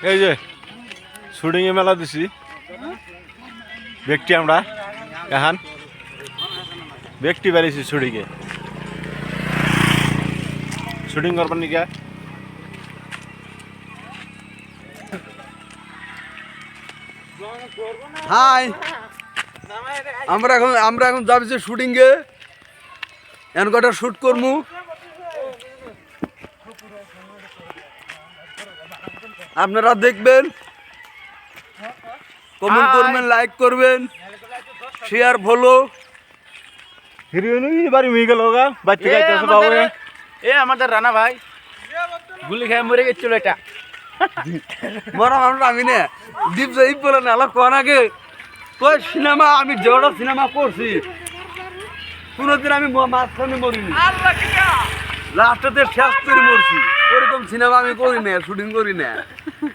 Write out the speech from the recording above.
এই যে শুটিং এ মেলা দিছি ব্যক্তি আমরা এখন ব্যক্তি বেরিয়েছি শুটিংয়ে শুটিং করবার নিকা হাই আমরা এখন যাচ্ছি শুটিং এ এখন কটা শুট করমু আপনারা দেখবেন কমেন্ট করবেন লাইক করবেন শেয়ার ফলো হিরোইন বাড়ি হয়ে গেল গা বাচ্চা গাইতেছে বাবু এ আমাদের রানা ভাই গুলি খেয়ে মরে গেছিল এটা মরা মানুষ আমি না দীপ সাহিব বলে না আলাপ কন আগে কই সিনেমা আমি যেটা সিনেমা করছি কোনোদিন আমি মাঝখানে মরিনি লাস্টেতে শেষ করে মরছি ওরকম সিনেমা আমি করি না শুটিং করি না